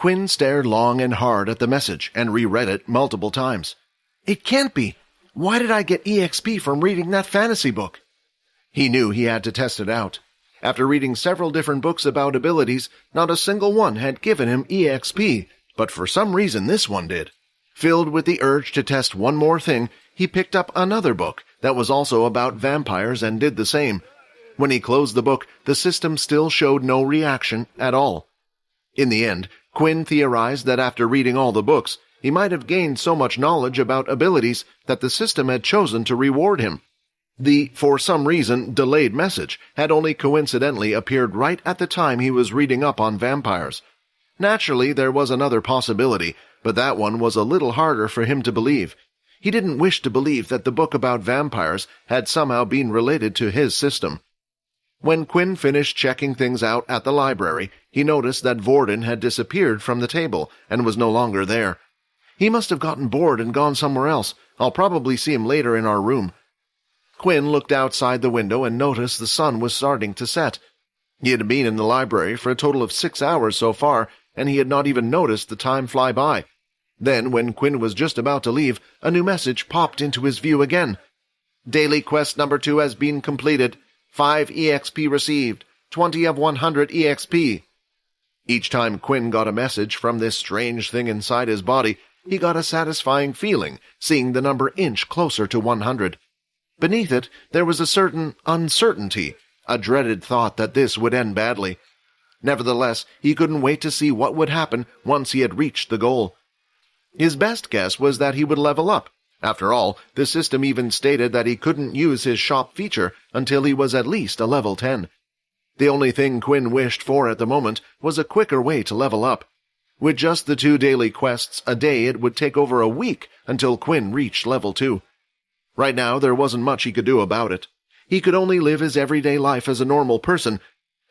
Quinn stared long and hard at the message and reread it multiple times. It can't be! Why did I get EXP from reading that fantasy book? He knew he had to test it out. After reading several different books about abilities, not a single one had given him EXP, but for some reason this one did. Filled with the urge to test one more thing, he picked up another book that was also about vampires and did the same. When he closed the book, the system still showed no reaction at all. In the end, Quinn theorized that after reading all the books, he might have gained so much knowledge about abilities that the system had chosen to reward him. The, for some reason, delayed message had only coincidentally appeared right at the time he was reading up on vampires. Naturally, there was another possibility, but that one was a little harder for him to believe. He didn't wish to believe that the book about vampires had somehow been related to his system. When Quinn finished checking things out at the library, he noticed that Vorden had disappeared from the table and was no longer there. He must have gotten bored and gone somewhere else. I'll probably see him later in our room. Quinn looked outside the window and noticed the sun was starting to set. He had been in the library for a total of 6 hours so far, and he had not even noticed the time fly by. Then, when Quinn was just about to leave, a new message popped into his view again. Daily quest number 2 has been completed. 5 EXP received. 20 of 100 EXP. Each time Quinn got a message from this strange thing inside his body, he got a satisfying feeling, seeing the number inch closer to 100. Beneath it, there was a certain uncertainty, a dreaded thought that this would end badly. Nevertheless, he couldn't wait to see what would happen once he had reached the goal. His best guess was that he would level up. After all, the system even stated that he couldn't use his shop feature until he was at least a level 10. The only thing Quinn wished for at the moment was a quicker way to level up. With just the 2 daily quests a day, it would take over a week until Quinn reached level 2. Right now, there wasn't much he could do about it. He could only live his everyday life as a normal person.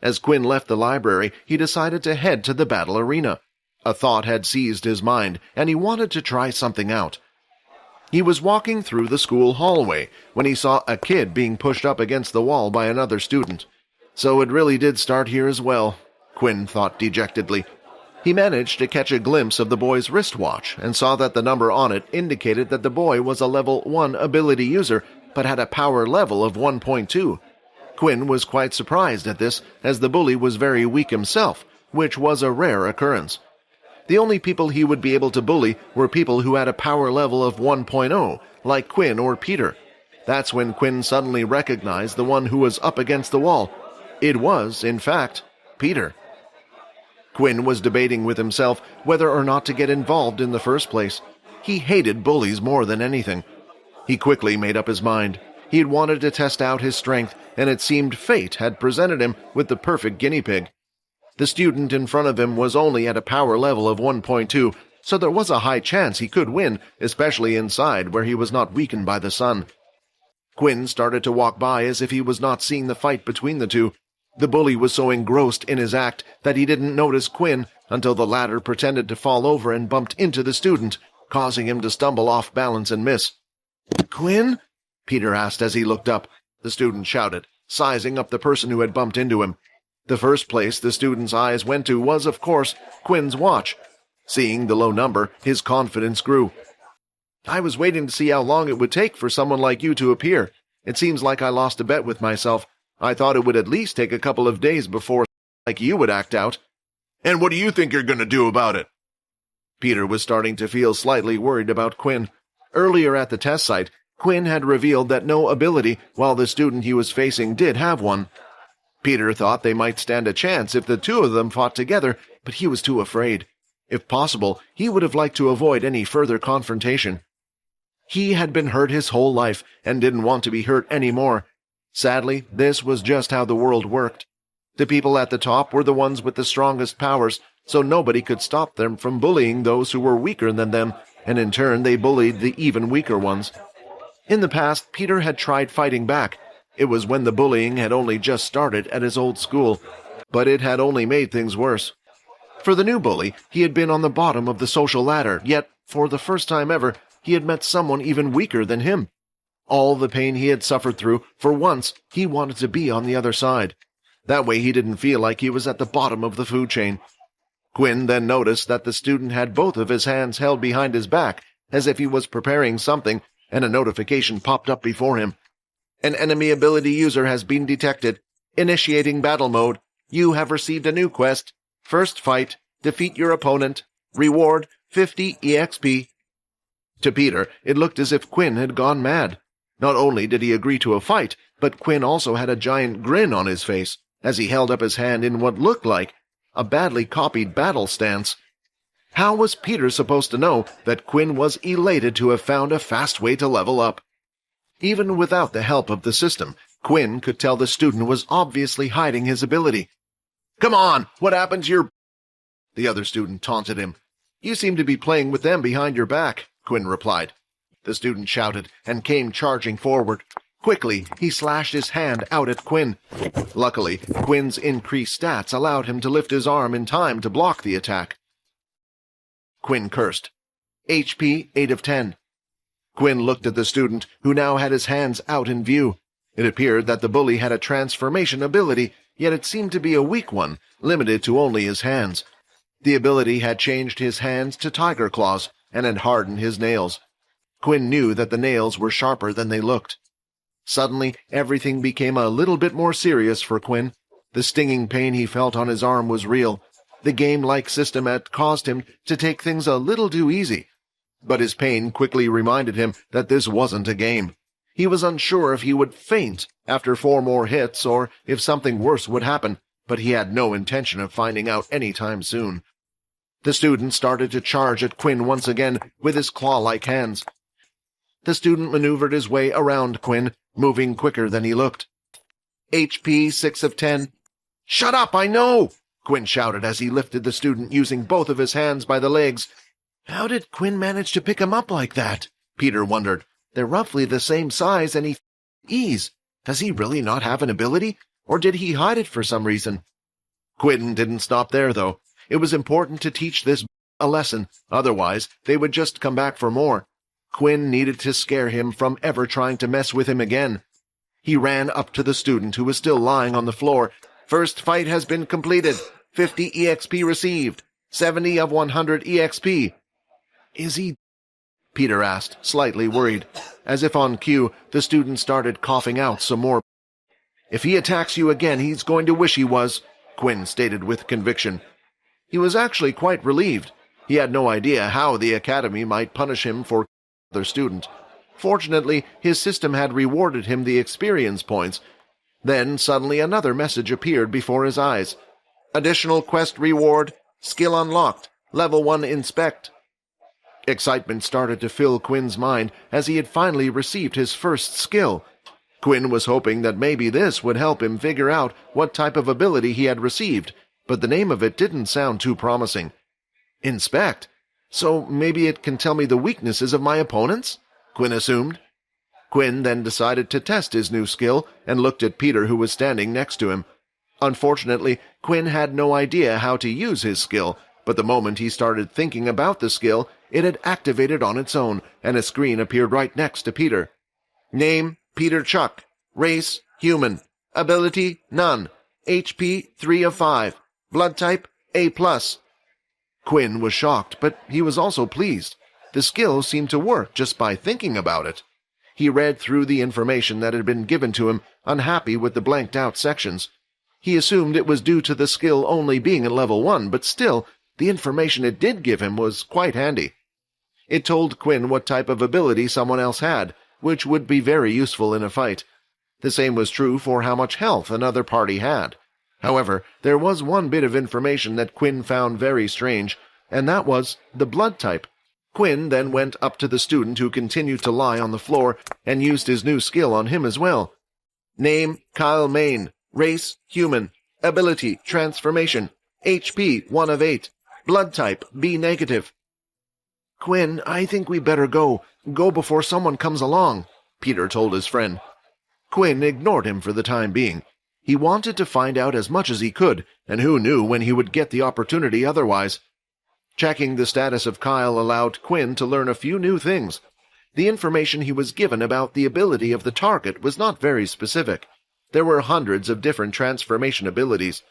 As Quinn left the library, he decided to head to the battle arena. A thought had seized his mind, and he wanted to try something out. He was walking through the school hallway when he saw a kid being pushed up against the wall by another student. So it really did start here as well, Quinn thought dejectedly. He managed to catch a glimpse of the boy's wristwatch and saw that the number on it indicated that the boy was a level 1 ability user but had a power level of 1.2. Quinn was quite surprised at this, as the bully was very weak himself, which was a rare occurrence. The only people he would be able to bully were people who had a power level of 1.0, like Quinn or Peter. That's when Quinn suddenly recognized the one who was up against the wall. It was, in fact, Peter. Quinn was debating with himself whether or not to get involved in the first place. He hated bullies more than anything. He quickly made up his mind. He had wanted to test out his strength, and it seemed fate had presented him with the perfect guinea pig. The student in front of him was only at a power level of 1.2, so there was a high chance he could win, especially inside where he was not weakened by the sun. Quinn started to walk by as if he was not seeing the fight between the two. The bully was so engrossed in his act that he didn't notice Quinn until the latter pretended to fall over and bumped into the student, causing him to stumble off balance and miss. "Quinn?" Peter asked as he looked up. The student shouted, sizing up the person who had bumped into him. The first place the student's eyes went to was, of course, Quinn's watch. Seeing the low number, his confidence grew. "I was waiting to see how long it would take for someone like you to appear. It seems like I lost a bet with myself. I thought it would at least take a couple of days before like you would act out." "And what do you think you're going to do about it?" Peter was starting to feel slightly worried about Quinn. Earlier at the test site, Quinn had revealed that no ability, while the student he was facing did have one. Peter thought they might stand a chance if the two of them fought together, but he was too afraid. If possible, he would have liked to avoid any further confrontation. He had been hurt his whole life and didn't want to be hurt any more. Sadly, this was just how the world worked. The people at the top were the ones with the strongest powers, so nobody could stop them from bullying those who were weaker than them, and in turn they bullied the even weaker ones. In the past, Peter had tried fighting back. It was when the bullying had only just started at his old school, but it had only made things worse. For the new bully, he had been on the bottom of the social ladder, yet, for the first time ever, he had met someone even weaker than him. All the pain he had suffered through, for once, he wanted to be on the other side. That way he didn't feel like he was at the bottom of the food chain. Quinn then noticed that the student had both of his hands held behind his back, as if he was preparing something, and a notification popped up before him. An enemy ability user has been detected. Initiating battle mode. You have received a new quest. First fight. Defeat your opponent. Reward 50 EXP. To Peter, it looked as if Quinn had gone mad. Not only did he agree to a fight, but Quinn also had a giant grin on his face, as he held up his hand in what looked like a badly copied battle stance. How was Peter supposed to know that Quinn was elated to have found a fast way to level up? Even without the help of the system, Quinn could tell the student was obviously hiding his ability. "Come on, what happened to your—" The other student taunted him. "You seem to be playing with them behind your back," Quinn replied. The student shouted and came charging forward. Quickly, he slashed his hand out at Quinn. Luckily, Quinn's increased stats allowed him to lift his arm in time to block the attack. Quinn cursed. HP 8 of 10. Quinn looked at the student, who now had his hands out in view. It appeared that the bully had a transformation ability, yet it seemed to be a weak one, limited to only his hands. The ability had changed his hands to tiger claws and had hardened his nails. Quinn knew that the nails were sharper than they looked. Suddenly, everything became a little bit more serious for Quinn. The stinging pain he felt on his arm was real. The game-like system had caused him to take things a little too easy. But his pain quickly reminded him that this wasn't a game. He was unsure if he would faint after 4 more hits or if something worse would happen, but he had no intention of finding out any time soon. The student started to charge at Quinn once again with his claw-like hands. The student maneuvered his way around Quinn, moving quicker than he looked. HP 6 of 10. "Shut up, I know!" Quinn shouted as he lifted the student using both of his hands by the legs. How did Quinn manage to pick him up like that? Peter wondered. They're roughly the same size and ease. Does he really not have an ability, or did he hide it for some reason? Quinn didn't stop there, though. It was important to teach this a lesson, otherwise they would just come back for more. Quinn needed to scare him from ever trying to mess with him again. He ran up to the student who was still lying on the floor. First fight has been completed. 50 EXP received. 70 of 100 EXP. Is he? Peter asked, slightly worried. As if on cue, the student started coughing out some more. If he attacks you again, he's going to wish he was, Quinn stated with conviction. He was actually quite relieved. He had no idea how the academy might punish him for their student. Fortunately, his system had rewarded him the experience points. Then suddenly another message appeared before his eyes. Additional quest reward, skill unlocked, level 1 inspect. Excitement started to fill Quinn's mind as he had finally received his first skill. Quinn was hoping that maybe this would help him figure out what type of ability he had received, but the name of it didn't sound too promising. Inspect? So maybe it can tell me the weaknesses of my opponents? Quinn assumed. Quinn then decided to test his new skill and looked at Peter, who was standing next to him. Unfortunately, Quinn had no idea how to use his skill, but the moment he started thinking about the skill, it had activated on its own, and a screen appeared right next to Peter. Name, Peter Chuck. Race, human. Ability, none. HP, 3 of 5. Blood type, A+. Quinn was shocked, but he was also pleased. The skill seemed to work just by thinking about it. He read through the information that had been given to him, unhappy with the blanked-out sections. He assumed it was due to the skill only being at level 1, but still, the information it did give him was quite handy. It told Quinn what type of ability someone else had, which would be very useful in a fight. The same was true for how much health another party had. However, there was one bit of information that Quinn found very strange, and that was the blood type. Quinn then went up to the student who continued to lie on the floor and used his new skill on him as well. Name, Kyle Main. Race, human. Ability, transformation. HP, 1 of 8. Blood type, B negative. Quinn, I think we better go. Go before someone comes along, Peter told his friend. Quinn ignored him for the time being. He wanted to find out as much as he could, and who knew when he would get the opportunity otherwise. Checking the status of Kyle allowed Quinn to learn a few new things. The information he was given about the ability of the target was not very specific. There were hundreds of different transformation abilities.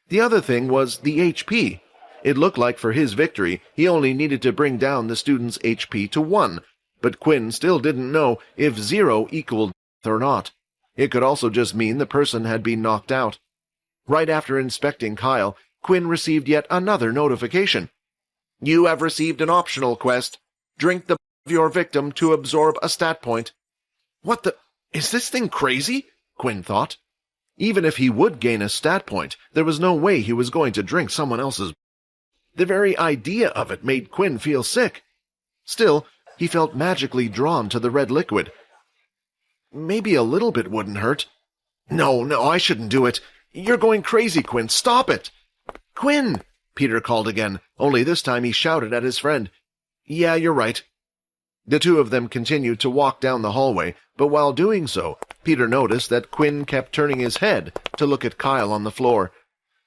The other thing was the HP. It looked like for his victory, he only needed to bring down the student's HP to 1, but Quinn still didn't know if 0 equaled death or not. It could also just mean the person had been knocked out. Right after inspecting Kyle, Quinn received yet another notification. You have received an optional quest. Drink the of your victim to absorb a stat point. What the? Is this thing crazy? Quinn thought. Even if he would gain a stat point, there was no way he was going to drink someone else's. The very idea of it made Quinn feel sick. Still, he felt magically drawn to the red liquid. Maybe a little bit wouldn't hurt. No, I shouldn't do it. You're going crazy, Quinn. Stop it. Quinn! Peter called again, only this time he shouted at his friend. Yeah, you're right. The two of them continued to walk down the hallway, but while doing so, Peter noticed that Quinn kept turning his head to look at Kyle on the floor.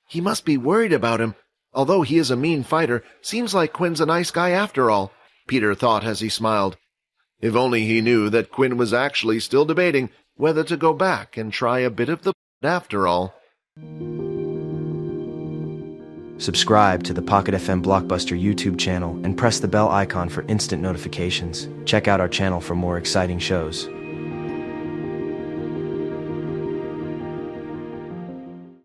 He must be worried about him. Although he is a mean fighter, seems like Quinn's a nice guy after all, Peter thought as he smiled. If only he knew that Quinn was actually still debating whether to go back and try a bit of the after all. Subscribe to the Pocket FM Blockbuster YouTube channel and press the bell icon for instant notifications. Check out our channel for more exciting shows.